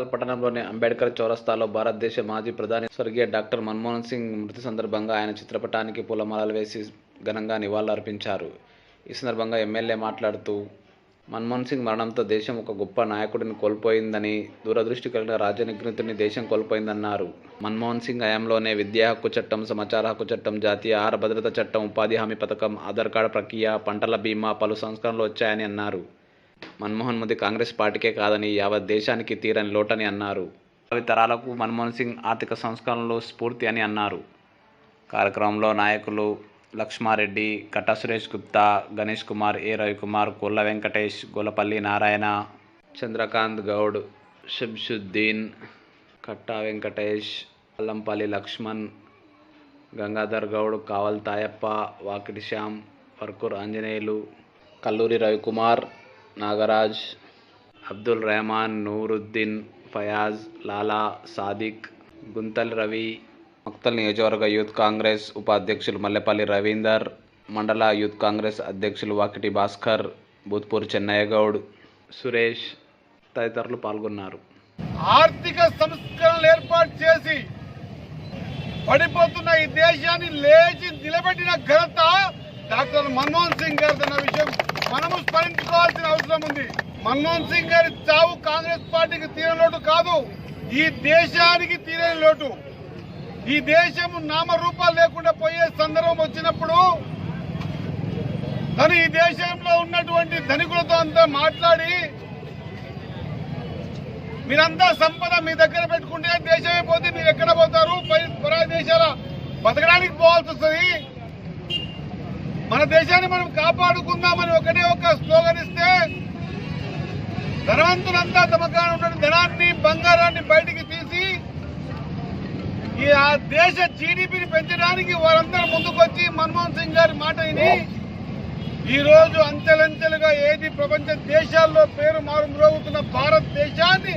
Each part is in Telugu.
వరంగల్ పట్టణంలోని అంబేద్కర్ చౌరస్తాలో భారతదేశ మాజీ ప్రధాని స్వర్గీయ డాక్టర్ మన్మోహన్ సింగ్ మృతి సందర్భంగా ఆయన చిత్రపటానికి పూలమాలలు వేసి ఘనంగా నివాళులర్పించారు. ఈ సందర్భంగా ఎమ్మెల్యే మాట్లాడుతూ మన్మోహన్ సింగ్ మరణంతో దేశం ఒక గొప్ప నాయకుడిని కోల్పోయిందని, దూరదృష్టి కలిగిన రాజనీతిజ్ఞుడిని దేశం కోల్పోయిందన్నారు. మన్మోహన్ సింగ్ హయాంలోనే విద్యా హక్కు చట్టం, సమాచార హక్కు చట్టం, జాతీయ ఆహార భద్రత చట్టం, ఉపాధి హామీ పథకం, ఆధార్ కార్డు ప్రక్రియ, పంటల బీమా పలు సంస్కరణలు వచ్చాయని అన్నారు. మన్మోహన్ మోదీ కాంగ్రెస్ పార్టీకే కాదని యావత్ దేశానికి తీరని లోటని అన్నారు. భావితరాలకు మన్మోహన్ సింగ్ ఆర్థిక సంస్కరణలు స్ఫూర్తి అని అన్నారు. కార్యక్రమంలో నాయకులు లక్ష్మారెడ్డి, కట్టా సురేష్ గుప్తా, గణేష్ కుమార్, ఏ రవికుమార్, కోళ్ళ వెంకటేష్, గోలపల్లి నారాయణ, చంద్రకాంత్ గౌడ్, షంషుద్దీన్, కట్టా వెంకటేష్, అల్లంపల్లి లక్ష్మణ్, గంగాధర్ గౌడ్, కావల్ తాయప్ప, వాకిటి శ్యామ్, వర్కూర్ ఆంజనేయులు, కల్లూరి రవికుమార్, నాగరాజ్, అబ్దుల్ రెహమాన్, నూరుద్దీన్, ఫయాజ్, లాలా, సాదిక్, గుంతల్ రవి, మక్తల్ నియోజకవర్గ యూత్ కాంగ్రెస్ ఉపాధ్యక్షులు మల్లెపల్లి రవీందర్, మండల యూత్ కాంగ్రెస్ అధ్యక్షులు వాకిటి భాస్కర్, బూత్పూర్ చెన్నయ్య గౌడ్, సురేష్ తదితరులు పాల్గొన్నారు. ఆర్థిక సంస్కరణలు ఏర్పాటు చేసి పడిపోతున్న ఈ దేశాన్ని లేచి నిలబెట్టిన ఘనత డాక్టర్ మన్మోహన్ సింగ్ గారిదన్న విషయం మనము స్మరించుకోవాల్సిన అవసరం ఉంది. మన్మోహన్ సింగ్ గారి చావు కాంగ్రెస్ పార్టీకి తీరని లోటు కాదు, ఈ దేశానికి తీరని లోటు. ఈ దేశం నామరూపాలు లేకుండా పోయే సందర్భం వచ్చినప్పుడు తను ఈ దేశంలో ఉన్నటువంటి ధనికులతో అంతా మాట్లాడి, మీరంతా సంపద మీ దగ్గర పెట్టుకుంటే దేశమే పోతే మీరు ఎక్కడ పోతారు, పరాయి దేశాల బతకడానికి పోవాల్సి వస్తుంది, మన దేశాన్ని మనం కాపాడుకుందామని ఒకటే ఒక స్లోగన్ ఇస్తే ధనవంతులంతా తమగా ఉన్న ధనాన్ని, బంగారాన్ని బయటికి తీసి ఆ దేశ జీడిపిని పెంచడానికి వారందరూ ముందుకొచ్చి మన్మోహన్ సింగ్ గారి మాట విని ఈ రోజు అంచెలంచెలుగా ఏది ప్రపంచ దేశాల్లో పేరు మారుమ్రోగుతున్న భారతదేశాన్ని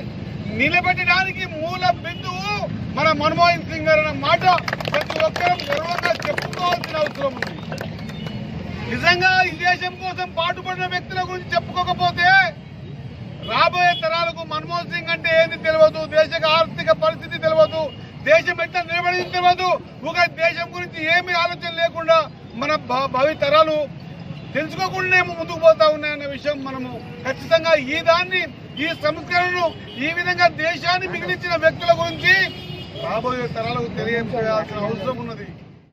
నిలబెట్టడానికి మూల బిందువు మన మన్మోహన్ సింగ్ గారు అన్న మాట ప్రతి ఒక్కరూ గర్వంగా చెప్పుకోవాల్సిన అవసరం ఉంది. నిజంగా ఈ దేశం కోసం పాటుపడిన వ్యక్తుల గురించి చెప్పుకోకపోతే రాబోయే తరాలకు మన్మోహన్ సింగ్ అంటే ఏంది తెలియదు, దేశ ఆర్థిక పరిస్థితి తెలియదు, దేశం ఎట్లా నిలబడింది తెలియదు. ఒక దేశం గురించి ఏమీ ఆలోచన లేకుండా మన భావి తరాలు తెలుసుకోకుండా ముందుకు పోతా ఉన్నాయన్న విషయం మనము ఖచ్చితంగా ఈ సంస్కరణను ఈ విధంగా దేశాన్ని మిగిలించిన వ్యక్తుల గురించి రాబోయే తరాలకు తెలియజేయాల్సిన అవసరం ఉన్నది.